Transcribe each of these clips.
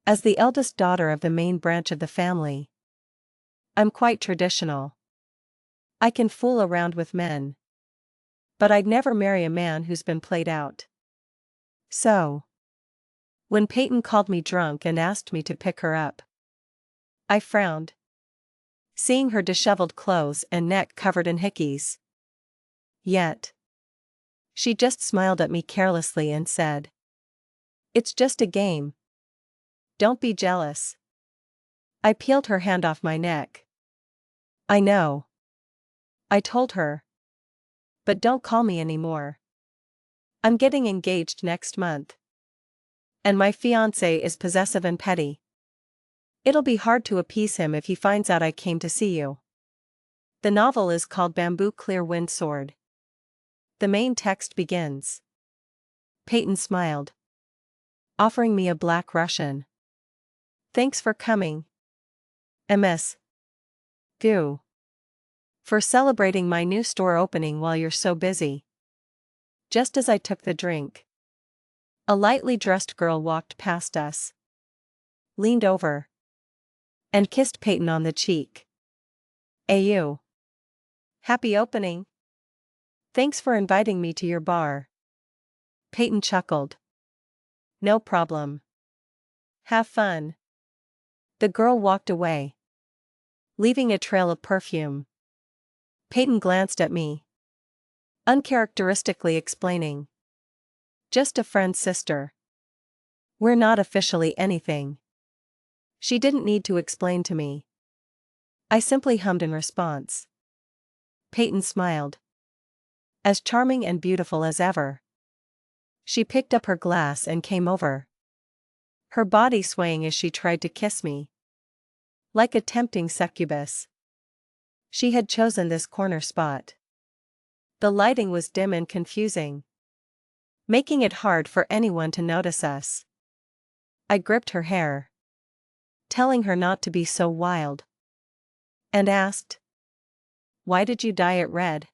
As the eldest daughter of the main branch of the family, I'm quite traditional. I can fool around with men, but I'd never marry a man who's been played out. So, when Peyton called me drunk and asked me to pick her up, I frowned, seeing her disheveled clothes and neck covered in hickeys. Yet, she just smiled at me carelessly and said, "It's just a game. Don't be jealous." I peeled her hand off my neck. "I know," I told her, "but don't call me anymore. I'm getting engaged next month. And my fiancé is possessive and petty. It'll be hard to appease him if he finds out I came to see you." The novel is called Bamboo Clear Wind Sword. The main text begins. Peyton smiled, offering me a black Russian. "Thanks for coming. MS. Goo. For celebrating my new store opening while you're so busy." Just as I took the drink, a lightly dressed girl walked past us, leaned over, and kissed Peyton on the cheek. "Ayu. Happy opening. Thanks for inviting me to your bar." Peyton chuckled. "No problem. Have fun." The girl walked away, leaving a trail of perfume. Peyton glanced at me, uncharacteristically explaining, "Just a friend's sister. We're not officially anything." She didn't need to explain to me. I simply hummed in response. Peyton smiled, as charming and beautiful as ever. She picked up her glass and came over, her body swaying as she tried to kiss me, like a tempting succubus. She had chosen this corner spot. The lighting was dim and confusing, making it hard for anyone to notice us. I gripped her hair, telling her not to be so wild, and asked, "Why did you dye it red?"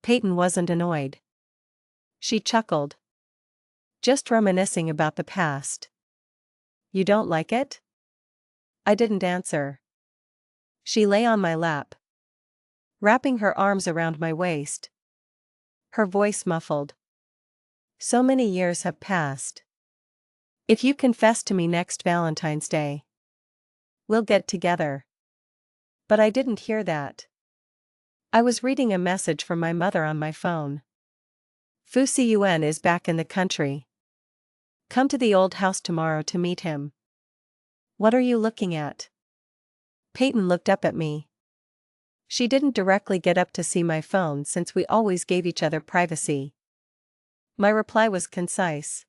Peyton wasn't annoyed. She chuckled, just reminiscing about the past. "You don't like it?" I didn't answer. She lay on my lap, wrapping her arms around my waist, her voice muffled. "So many years have passed. If you confess to me next Valentine's Day, we'll get together." But I didn't hear that. I was reading a message from my mother on my phone. "Fu Yuen is back in the country. Come to the old house tomorrow to meet him." "What are you looking at?" Peyton looked up at me. She didn't directly get up to see my phone since we always gave each other privacy. My reply was concise.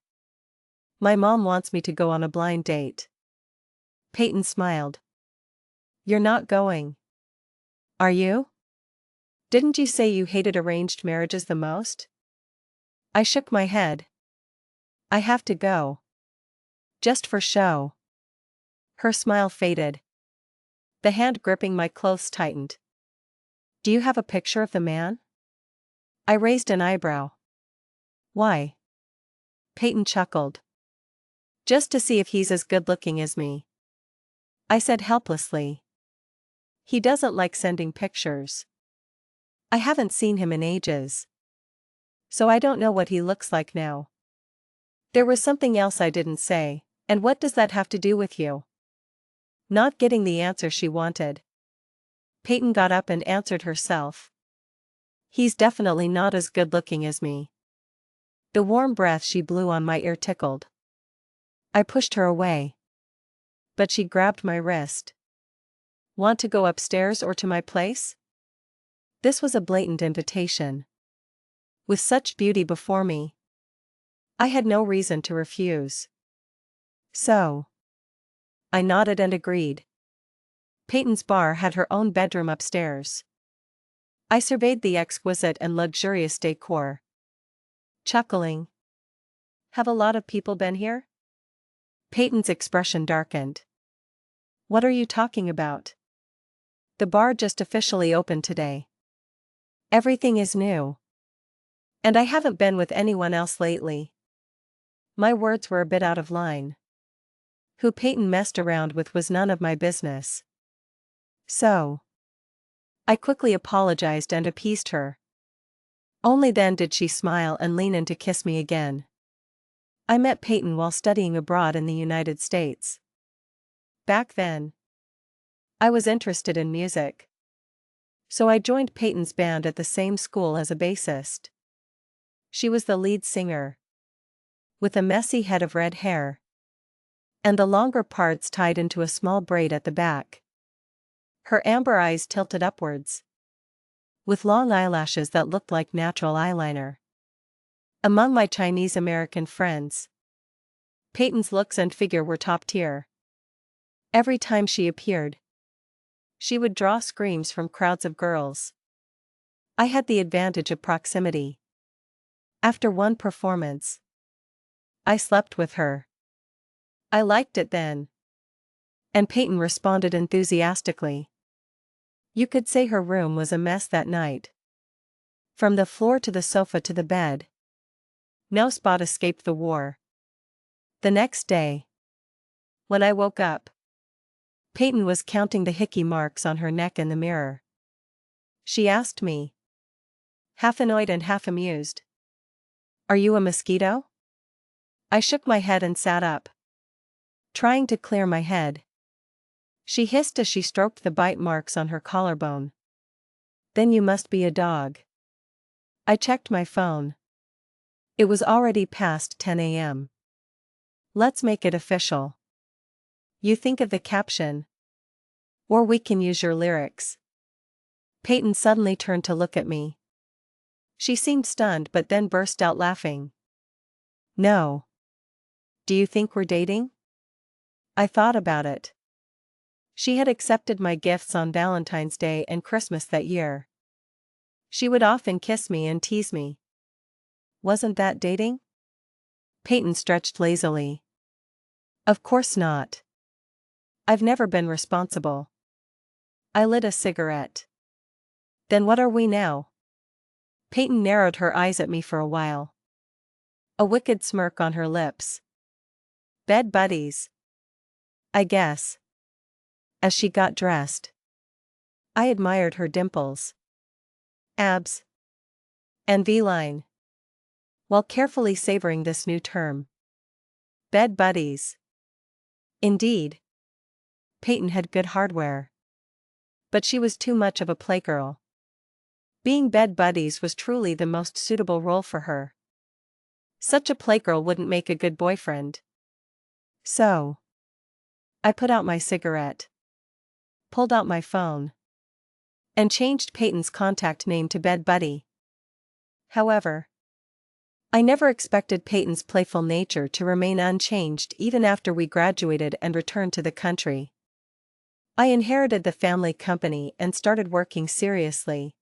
"My mom wants me to go on a blind date." Peyton smiled. "You're not going, are you? Didn't you say you hated arranged marriages the most?" I shook my head. "I have to go. Just for show." Her smile faded. The hand gripping my clothes tightened. "Do you have a picture of the man?" I raised an eyebrow. "Why?" Peyton chuckled. "Just to see if he's as good-looking as me," I said helplessly. "He doesn't like sending pictures. I haven't seen him in ages, so I don't know what he looks like now." There was something else I didn't say. "And what does that have to do with you?" Not getting the answer she wanted, Peyton got up and answered herself. "He's definitely not as good-looking as me." The warm breath she blew on my ear tickled. I pushed her away, but she grabbed my wrist. "Want to go upstairs or to my place?" This was a blatant invitation. With such beauty before me, I had no reason to refuse. So, I nodded and agreed. Peyton's bar had her own bedroom upstairs. I surveyed the exquisite and luxurious decor, chuckling. "Have a lot of people been here?" Peyton's expression darkened. "What are you talking about?" "The bar just officially opened today. Everything is new. And I haven't been with anyone else lately." My words were a bit out of line. Who Peyton messed around with was none of my business. So I quickly apologized and appeased her. Only then did she smile and lean in to kiss me again. I met Peyton while studying abroad in the United States. Back then, I was interested in music. So I joined Peyton's band at the same school as a bassist. She was the lead singer, with a messy head of red hair, and the longer parts tied into a small braid at the back. Her amber eyes tilted upwards, with long eyelashes that looked like natural eyeliner. Among my Chinese American friends, Peyton's looks and figure were top tier. Every time she appeared, she would draw screams from crowds of girls. I had the advantage of proximity. After one performance, I slept with her. I liked it then. And Peyton responded enthusiastically. You could say her room was a mess that night. From the floor to the sofa to the bed, no spot escaped the war. The next day, when I woke up, Peyton was counting the hickey marks on her neck in the mirror. She asked me, half annoyed and half amused, "Are you a mosquito?" I shook my head and sat up, trying to clear my head. She hissed as she stroked the bite marks on her collarbone. "Then you must be a dog." I checked my phone. It was already past 10 a.m. Let's make it official. You think of the caption, or we can use your lyrics. Peyton suddenly turned to look at me. She seemed stunned but then burst out laughing. No. Do you think we're dating? I thought about it. She had accepted my gifts on Valentine's Day and Christmas that year. She would often kiss me and tease me. Wasn't that dating? Peyton stretched lazily. Of course not. I've never been responsible. I lit a cigarette. Then what are we now? Peyton narrowed her eyes at me for a while, a wicked smirk on her lips. Bed buddies, I guess. As she got dressed, I admired her dimples, abs, and V-line, while carefully savoring this new term. Bed buddies. Indeed. Peyton had good hardware. But she was too much of a playgirl. Being bed buddies was truly the most suitable role for her. Such a playgirl wouldn't make a good boyfriend. So I put out my cigarette, pulled out my phone, and changed Peyton's contact name to Bed Buddy. However, I never expected Peyton's playful nature to remain unchanged even after we graduated and returned to the country. I inherited the family company and started working seriously,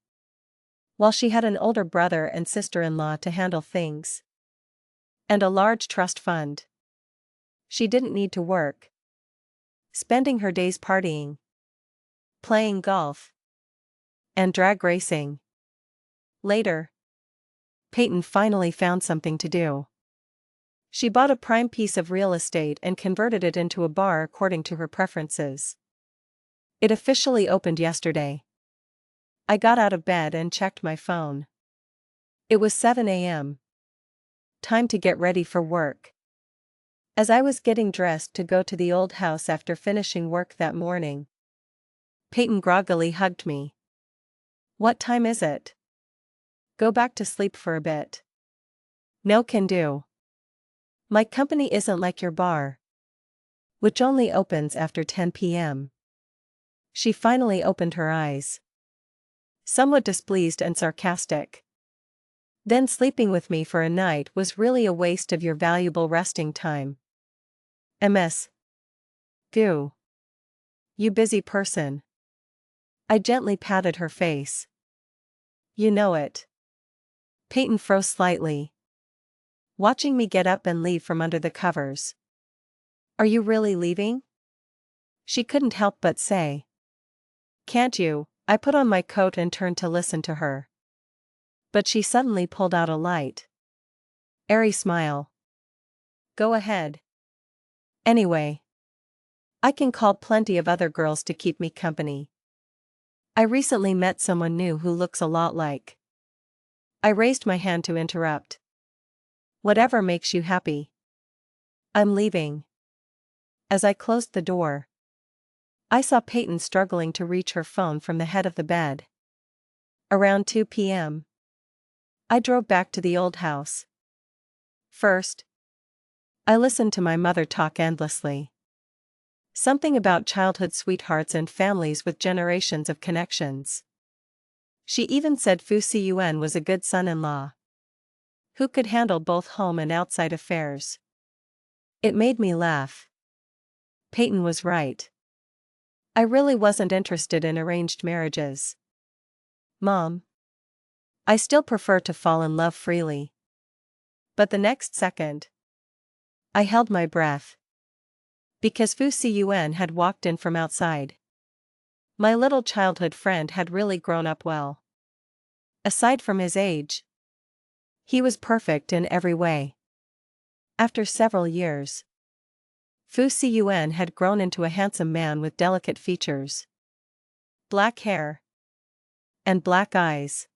while she had an older brother and sister-in-law to handle things, and a large trust fund. She didn't need to work, spending her days partying, playing golf, and drag racing. Later, Peyton finally found something to do. She bought a prime piece of real estate and converted it into a bar according to her preferences. It officially opened yesterday. I got out of bed and checked my phone. It was 7 a.m. Time to get ready for work. As I was getting dressed to go to the old house after finishing work that morning, Peyton groggily hugged me. What time is it? Go back to sleep for a bit. No can do. My company isn't like your bar, which only opens after 10 p.m. She finally opened her eyes, somewhat displeased and sarcastic. Then sleeping with me for a night was really a waste of your valuable resting time. MS. Goo. You busy person. I gently patted her face. You know it. Peyton froze slightly, watching me get up and leave from under the covers. Are you really leaving? She couldn't help but say. Can't you? I put on my coat and turned to listen to her. But she suddenly pulled out a light, airy smile. Go ahead. Anyway. I can call plenty of other girls to keep me company. I recently met someone new who looks a lot like. I raised my hand to interrupt. Whatever makes you happy. I'm leaving. As I closed the door, I saw Peyton struggling to reach her phone from the head of the bed. Around 2 p.m., I drove back to the old house. First, I listened to my mother talk endlessly. Something about childhood sweethearts and families with generations of connections. She even said Fu Cun was a good son-in-law who could handle both home and outside affairs. It made me laugh. Peyton was right. I really wasn't interested in arranged marriages. Mom, I still prefer to fall in love freely. But the next second, I held my breath. Because Fu Cun had walked in from outside. My little childhood friend had really grown up well. Aside from his age, he was perfect in every way. After several years, Fu Cun had grown into a handsome man with delicate features, black hair, and black eyes.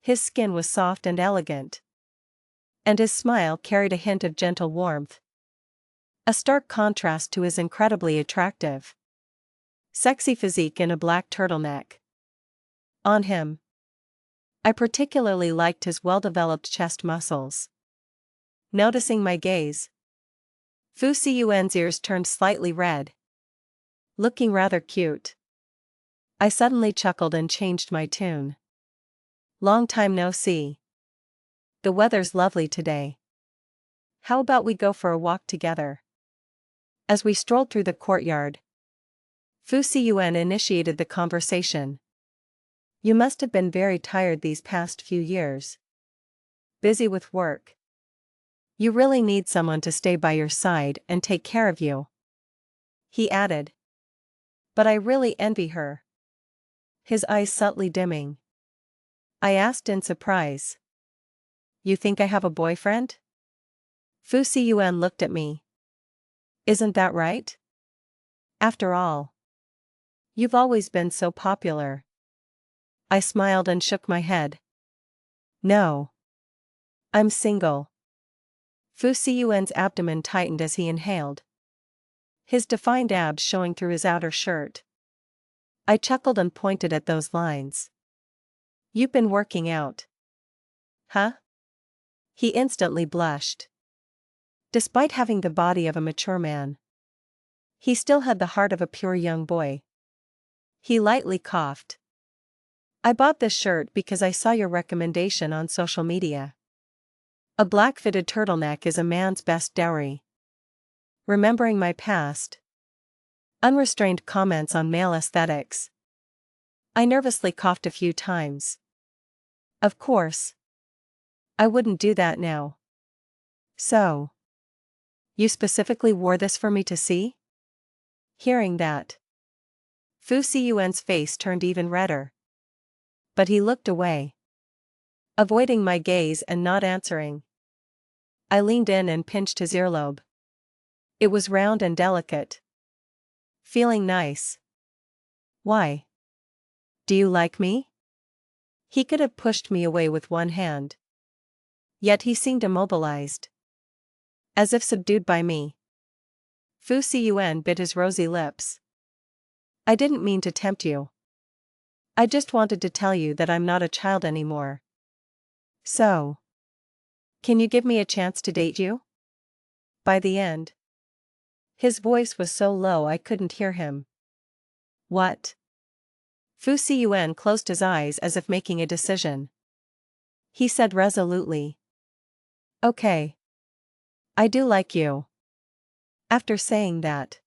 His skin was soft and elegant, and his smile carried a hint of gentle warmth. A stark contrast to his incredibly attractive, sexy physique in a black turtleneck. On him, I particularly liked his well-developed chest muscles. Noticing my gaze, Fu Cun's ears turned slightly red. Looking rather cute. I suddenly chuckled and changed my tune. Long time no see. The weather's lovely today. How about we go for a walk together? As we strolled through the courtyard, Fu Cun initiated the conversation. You must have been very tired these past few years. Busy with work. You really need someone to stay by your side and take care of you. He added. But I really envy her. His eyes subtly dimming. I asked in surprise. You think I have a boyfriend? Fu Cun looked at me. Isn't that right? After all, you've always been so popular. I smiled and shook my head. No. I'm single. Fu Cun's abdomen tightened as he inhaled, his defined abs showing through his outer shirt. I chuckled and pointed at those lines. You've been working out. Huh? He instantly blushed. Despite having the body of a mature man, he still had the heart of a pure young boy. He lightly coughed. I bought this shirt because I saw your recommendation on social media. A black-fitted turtleneck is a man's best dowry. Remembering my past, unrestrained comments on male aesthetics, I nervously coughed a few times. Of course, I wouldn't do that now. So, you specifically wore this for me to see? Hearing that, Fu Cun's face turned even redder. But he looked away, avoiding my gaze and not answering. I leaned in and pinched his earlobe. It was round and delicate. Feeling nice. Why? Do you like me? He could have pushed me away with one hand. Yet he seemed immobilized, as if subdued by me. Fu Cun bit his rosy lips. I didn't mean to tempt you. I just wanted to tell you that I'm not a child anymore. So, can you give me a chance to date you? By the end. His voice was so low I couldn't hear him. What? Fu Cun closed his eyes as if making a decision. He said resolutely. Okay. I do like you. After saying that,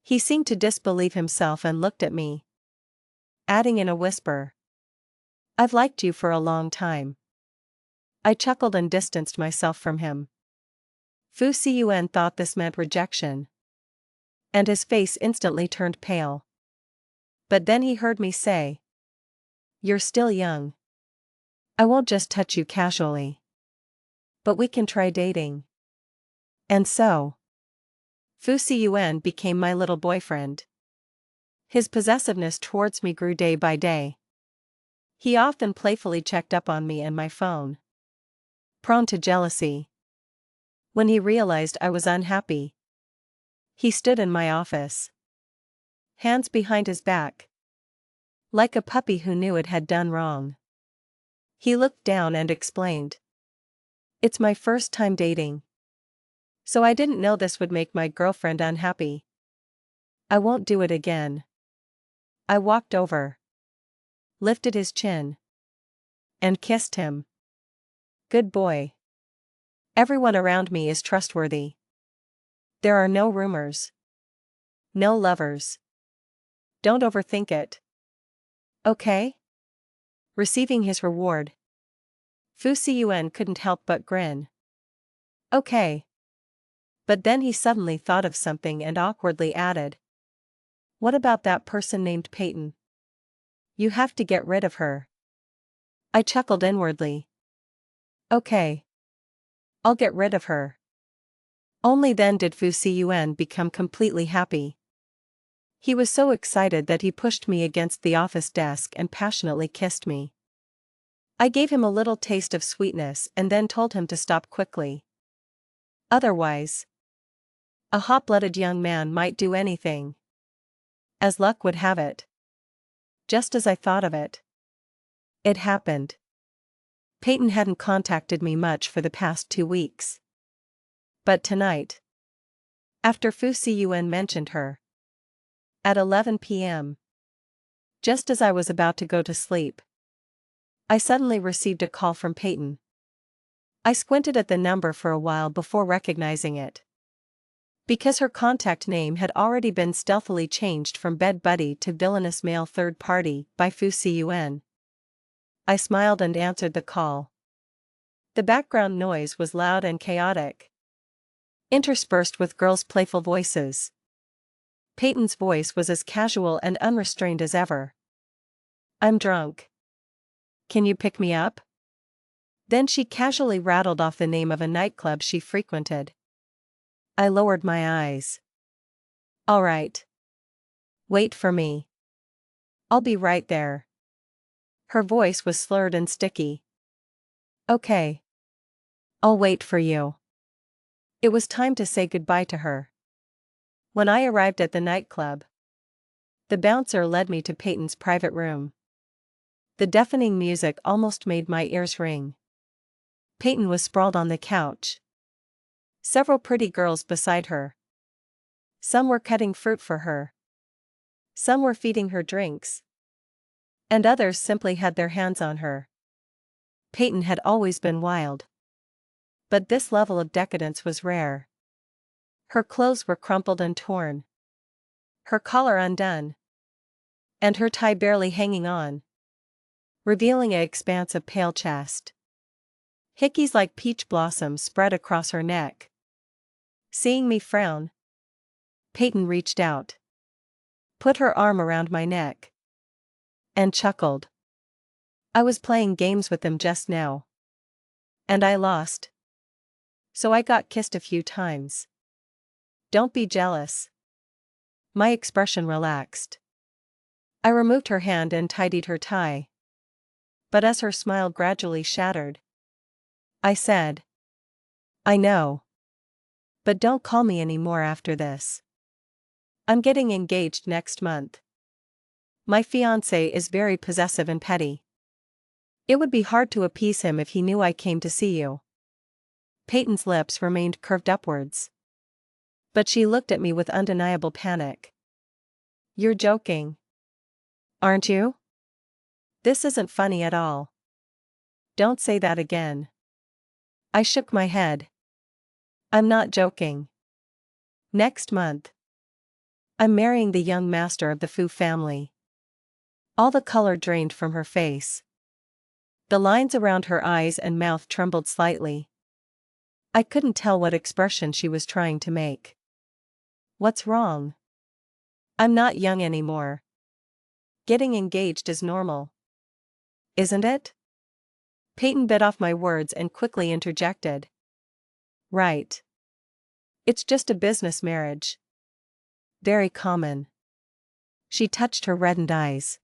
he seemed to disbelieve himself and looked at me, adding in a whisper. I've liked you for a long time. I chuckled and distanced myself from him. Fu Cun thought this meant rejection, and his face instantly turned pale. But then he heard me say, You're still young. I won't just touch you casually. But we can try dating. And so, Fu Cun became my little boyfriend. His possessiveness towards me grew day by day. He often playfully checked up on me and my phone. Prone to jealousy. When he realized I was unhappy, he stood in my office, hands behind his back, like a puppy who knew it had done wrong. He looked down and explained, "It's my first time dating, so I didn't know this would make my girlfriend unhappy. I won't do it again." I walked over, lifted his chin, and kissed him. Good boy. Everyone around me is trustworthy. There are no rumors. No lovers. Don't overthink it. Okay? Receiving his reward, Fu Cun couldn't help but grin. Okay. But then he suddenly thought of something and awkwardly added, "What about that person named Peyton? You have to get rid of her." I chuckled inwardly. Okay. I'll get rid of her. Only then did Fu Cun become completely happy. He was so excited that he pushed me against the office desk and passionately kissed me. I gave him a little taste of sweetness and then told him to stop quickly. Otherwise, a hot-blooded young man might do anything. As luck would have it, just as I thought of it, it happened. Peyton hadn't contacted me much for the past 2 weeks. But tonight, after Fu Cun mentioned her, at 11 p.m., just as I was about to go to sleep, I suddenly received a call from Peyton. I squinted at the number for a while before recognizing it. Because her contact name had already been stealthily changed from bed buddy to villainous male third party by Fu Cun. I smiled and answered the call. The background noise was loud and chaotic, interspersed with girls' playful voices. Peyton's voice was as casual and unrestrained as ever. "I'm drunk. Can you pick me up?" Then she casually rattled off the name of a nightclub she frequented. I lowered my eyes. "All right. Wait for me. I'll be right there." Her voice was slurred and sticky. "Okay. I'll wait for you." It was time to say goodbye to her. When I arrived at the nightclub, the bouncer led me to Peyton's private room. The deafening music almost made my ears ring. Peyton was sprawled on the couch, several pretty girls beside her. Some were cutting fruit for her. Some were feeding her drinks. And others simply had their hands on her. Peyton had always been wild, but this level of decadence was rare. Her clothes were crumpled and torn, her collar undone, and her tie barely hanging on, revealing an expanse of pale chest. Hickeys like peach blossoms spread across her neck. Seeing me frown, Peyton reached out, put her arm around my neck, and chuckled. "I was playing games with them just now, and I lost. So I got kissed a few times. Don't be jealous." My expression relaxed. I removed her hand and tidied her tie. But as her smile gradually shattered, I said, "I know. But don't call me anymore after this. I'm getting engaged next month. My fiancé is very possessive and petty. It would be hard to appease him if he knew I came to see you." Peyton's lips remained curved upwards, but she looked at me with undeniable panic. "You're joking, aren't you? This isn't funny at all. Don't say that again." I shook my head. "I'm not joking. Next month, I'm marrying the young master of the Fu family." All the color drained from her face. The lines around her eyes and mouth trembled slightly. I couldn't tell what expression she was trying to make. "What's wrong? I'm not young anymore. Getting engaged is normal. Isn't it?" Peyton bit off my words and quickly interjected, "Right. It's just a business marriage. Very common. She touched her reddened eyes.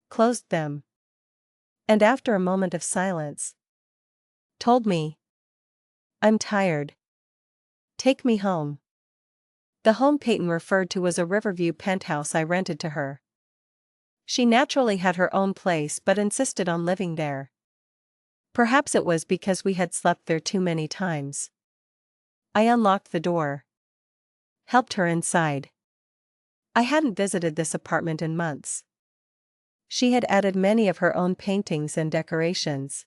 Closed them. And after a moment of silence, told me, I'm tired. Take me home. The home Peyton referred to was a Riverview penthouse I rented to her. She naturally had her own place but insisted on living there. Perhaps it was because we had slept there too many times. I unlocked the door. Helped her inside. I hadn't visited this apartment in months. She had added many of her own paintings and decorations.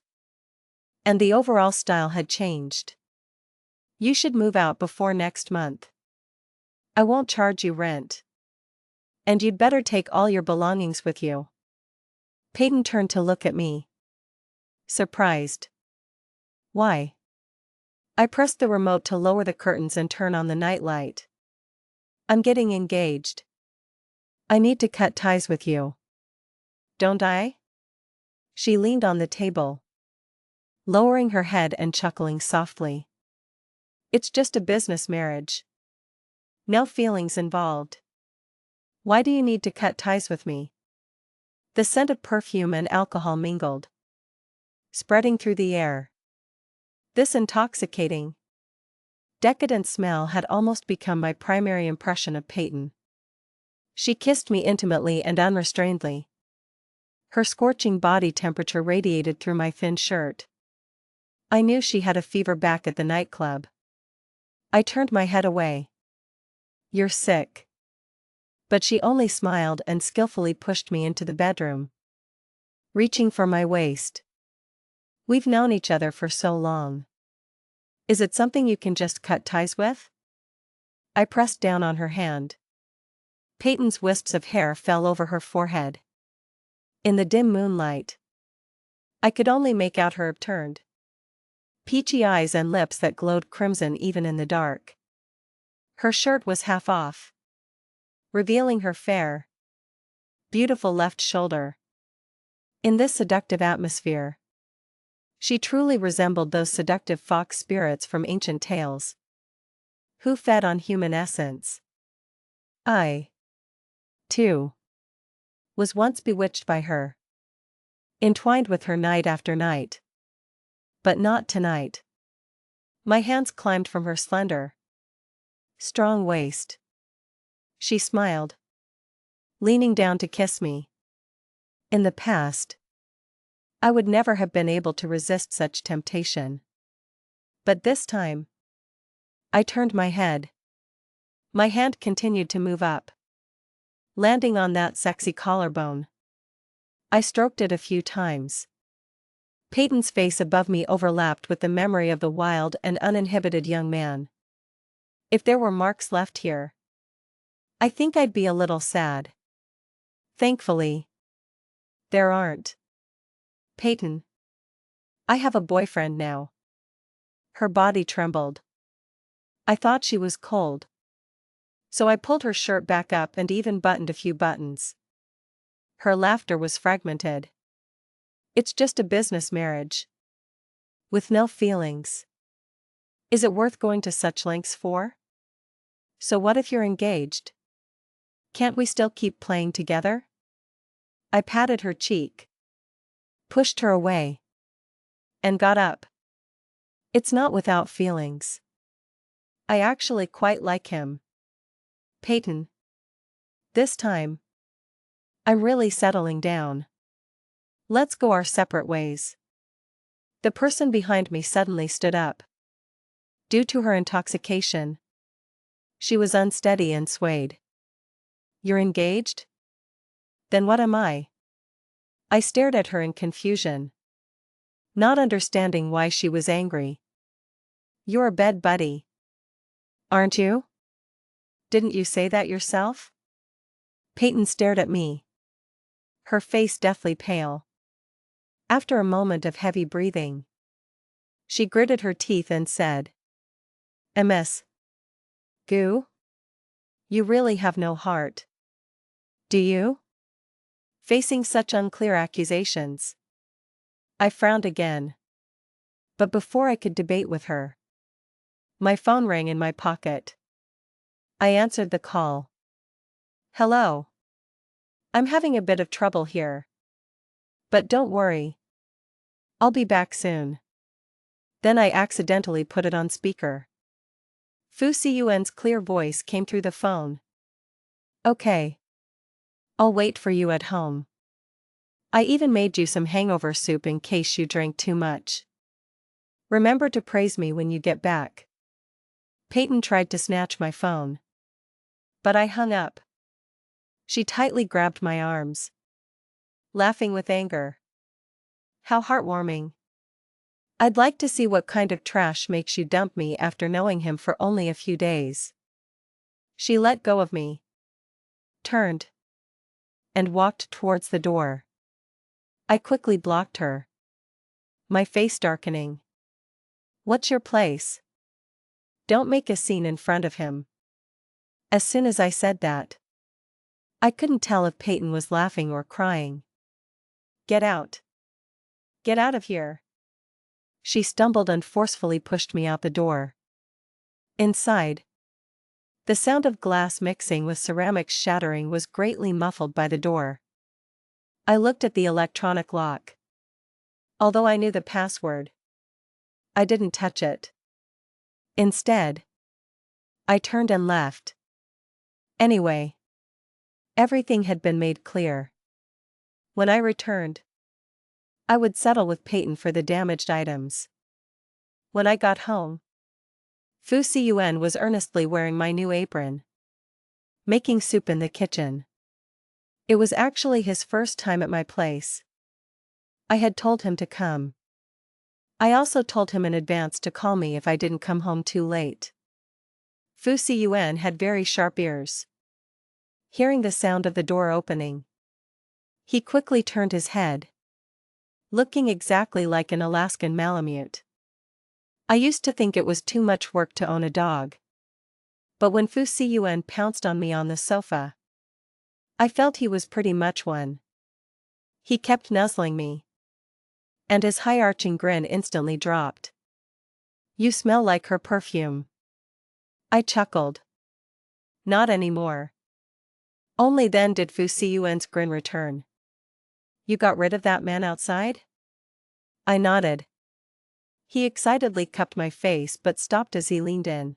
And the overall style had changed. You should move out before next month. I won't charge you rent. And you'd better take all your belongings with you. Peyton turned to look at me. Surprised. Why? I pressed the remote to lower the curtains and turn on the nightlight. I'm getting engaged. I need to cut ties with you. Don't I? She leaned on the table, lowering her head and chuckling softly. It's just a business marriage. No feelings involved. Why do you need to cut ties with me? The scent of perfume and alcohol mingled, spreading through the air. This intoxicating, decadent smell had almost become my primary impression of Peyton. She kissed me intimately and unrestrainedly. Her scorching body temperature radiated through my thin shirt. I knew she had a fever back at the nightclub. I turned my head away. You're sick. But she only smiled and skillfully pushed me into the bedroom, reaching for my waist. We've known each other for so long. Is it something you can just cut ties with? I pressed down on her hand. Peyton's wisps of hair fell over her forehead. In the dim moonlight, I could only make out her upturned, peachy eyes and lips that glowed crimson even in the dark. Her shirt was half off, revealing her fair, beautiful left shoulder. In this seductive atmosphere, she truly resembled those seductive fox spirits from ancient tales, who fed on human essence. I, too, was once bewitched by her, entwined with her night after night. But not tonight. My hands climbed from her slender, strong waist. She smiled, leaning down to kiss me. In the past, I would never have been able to resist such temptation. But this time, I turned my head. My hand continued to move up, landing on that sexy collarbone. I stroked it a few times. Peyton's face above me overlapped with the memory of the wild and uninhibited young man. If there were marks left here, I think I'd be a little sad. Thankfully, there aren't. Peyton, I have a boyfriend now. Her body trembled. I thought she was cold, so I pulled her shirt back up and even buttoned a few buttons. Her laughter was fragmented. It's just a business marriage. With no feelings. Is it worth going to such lengths for? So what if you're engaged? Can't we still keep playing together? I patted her cheek, pushed her away, and got up. It's not without feelings. I actually quite like him. Peyton. This time, I'm really settling down. Let's go our separate ways. The person behind me suddenly stood up. Due to her intoxication, she was unsteady and swayed. You're engaged? Then what am I? I stared at her in confusion, not understanding why she was angry. You're a bed buddy, aren't you? Didn't you say that yourself? Peyton stared at me, her face deathly pale. After a moment of heavy breathing, she gritted her teeth and said, MS. Goo? You really have no heart. Do you? Facing such unclear accusations, I frowned again. But before I could debate with her, My phone rang in my pocket. I answered the call. Hello. I'm having a bit of trouble here. But don't worry. I'll be back soon. Then I accidentally put it on speaker. Fu Siyuan's clear voice came through the phone. Okay. I'll wait for you at home. I even made you some hangover soup in case you drank too much. Remember to praise me when you get back. Peyton tried to snatch my phone. But I hung up. She tightly grabbed my arms, laughing with anger. How heartwarming. I'd like to see what kind of trash makes you dump me after knowing him for only a few days. She let go of me, turned, and walked towards the door. I quickly blocked her, my face darkening. What's your place? Don't make a scene in front of him. As soon as I said that, I couldn't tell if Peyton was laughing or crying. Get out. Get out of here. She stumbled and forcefully pushed me out the door. Inside, the sound of glass mixing with ceramics shattering was greatly muffled by the door. I looked at the electronic lock. Although I knew the password, I didn't touch it. Instead, I turned and left. Anyway, everything had been made clear. When I returned, I would settle with Peyton for the damaged items. When I got home, Fu Siyuan was earnestly wearing my new apron, making soup in the kitchen. It was actually his first time at my place. I had told him to come. I also told him in advance to call me if I didn't come home too late. Fu Siyuan had very sharp ears. Hearing the sound of the door opening, he quickly turned his head, looking exactly like an Alaskan Malamute. I used to think it was too much work to own a dog. But when Fu Siyuan pounced on me on the sofa, I felt he was pretty much one. He kept nuzzling me, and his high-arching grin instantly dropped. You smell like her perfume. I chuckled. Not anymore. Only then did Fu Siyuan's grin return. You got rid of that man outside? I nodded. He excitedly cupped my face but stopped as he leaned in.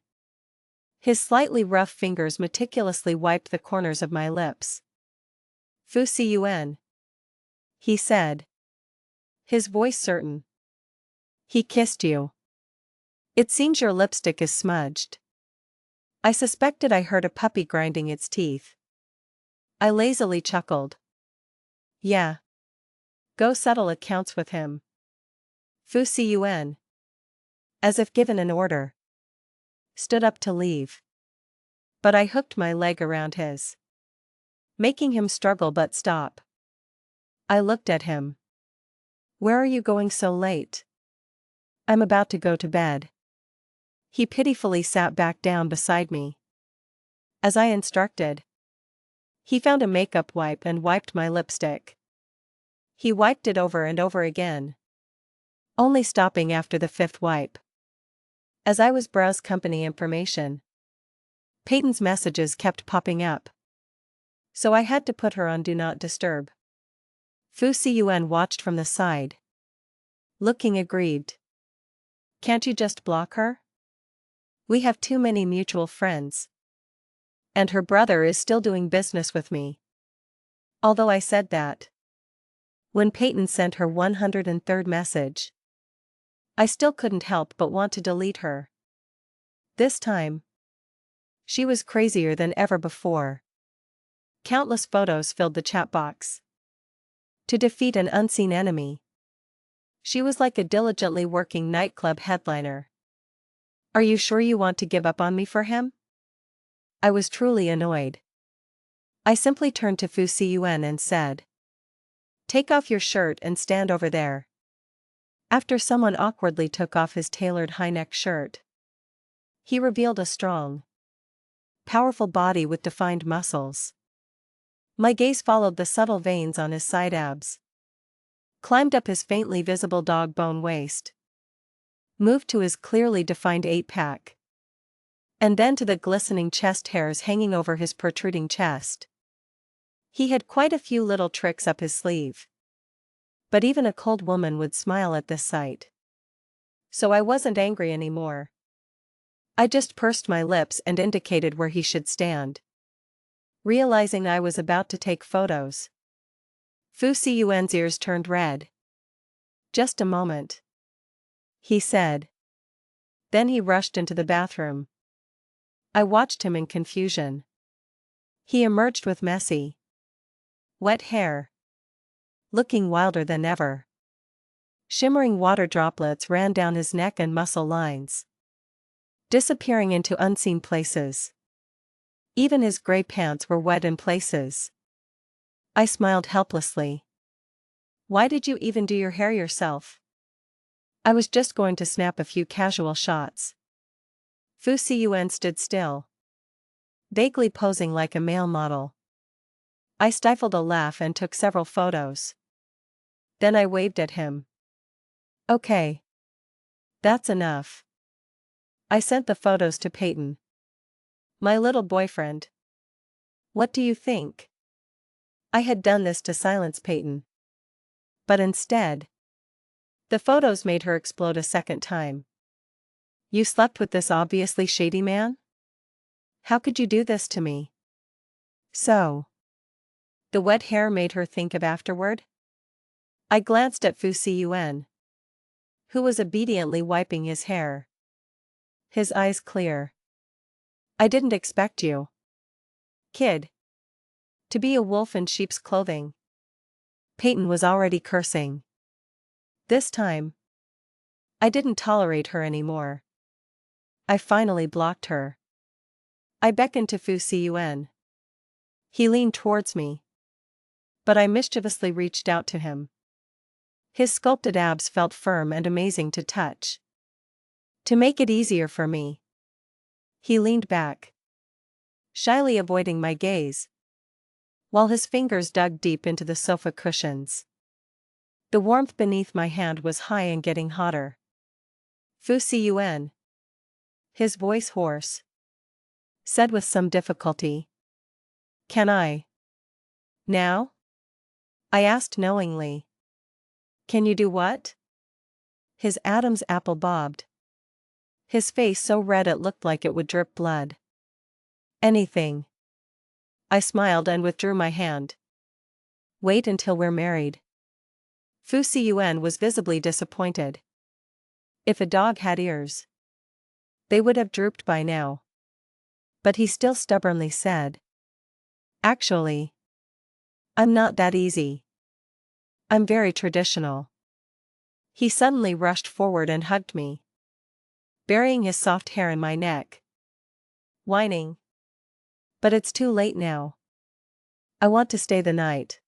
His slightly rough fingers meticulously wiped the corners of my lips. Fu Siyuan, he said, his voice certain. He kissed you. It seems your lipstick is smudged. I suspected I heard a puppy grinding its teeth. I lazily chuckled. Yeah. Go settle accounts with him. Fu Siyuan, as if given an order, stood up to leave. But I hooked my leg around his, making him struggle but stop. I looked at him. Where are you going so late? I'm about to go to bed. He pitifully sat back down beside me. As I instructed, he found a makeup wipe and wiped my lipstick. He wiped it over and over again, only stopping after the fifth wipe. As I was browsing company information, Peyton's messages kept popping up, so I had to put her on Do Not Disturb. Fu Siyuan watched from the side, looking aggrieved. Can't you just block her? We have too many mutual friends. And her brother is still doing business with me. Although I said that, when Peyton sent her 103rd message, I still couldn't help but want to delete her. This time, she was crazier than ever before. Countless photos filled the chat box. To defeat an unseen enemy, she was like a diligently working nightclub headliner. Are you sure you want to give up on me for him? I was truly annoyed. I simply turned to Fu Siyuan and said, take off your shirt and stand over there. After someone awkwardly took off his tailored high-neck shirt, he revealed a strong, powerful body with defined muscles. My gaze followed the subtle veins on his side abs, climbed up his faintly visible dog bone waist, moved to his clearly defined 8-pack. And then to the glistening chest hairs hanging over his protruding chest. He had quite a few little tricks up his sleeve. But even a cold woman would smile at this sight. So I wasn't angry anymore. I just pursed my lips and indicated where he should stand. Realizing I was about to take photos, Fu Siyuan's ears turned red. "Just a moment," he said. Then he rushed into the bathroom. I watched him in confusion. He emerged with messy, wet hair, looking wilder than ever. Shimmering water droplets ran down his neck and muscle lines, disappearing into unseen places. Even his gray pants were wet in places. I smiled helplessly. "Why did you even do your hair yourself?" "I was just going to snap a few casual shots." Fu Siyuan stood still, vaguely posing like a male model. I stifled a laugh and took several photos. Then I waved at him. "Okay. That's enough." I sent the photos to Peyton, my little boyfriend. "What do you think?" I had done this to silence Peyton. But instead, the photos made her explode a second time. "You slept with this obviously shady man? How could you do this to me?" "So?" The wet hair made her think of afterward. I glanced at Fu Siyuan, who was obediently wiping his hair, his eyes clear. "I didn't expect you, kid, to be a wolf in sheep's clothing." Peyton was already cursing. This time, I didn't tolerate her anymore. I finally blocked her. I beckoned to Fu Siyuan. He leaned towards me, but I mischievously reached out to him. His sculpted abs felt firm and amazing to touch. To make it easier for me, he leaned back, shyly avoiding my gaze, while his fingers dug deep into the sofa cushions. The warmth beneath my hand was high and getting hotter. "Fu Siyuan," his voice hoarse, said with some difficulty. "Can I? Now?" I asked knowingly. "Can you do what?" His Adam's apple bobbed, his face so red it looked like it would drip blood. "Anything." I smiled and withdrew my hand. "Wait until we're married." Fu Siyuan was visibly disappointed. If a dog had ears, they would have drooped by now. But he still stubbornly said, "Actually, I'm not that easy. I'm very traditional." He suddenly rushed forward and hugged me, burying his soft hair in my neck, whining, "But it's too late now. I want to stay the night."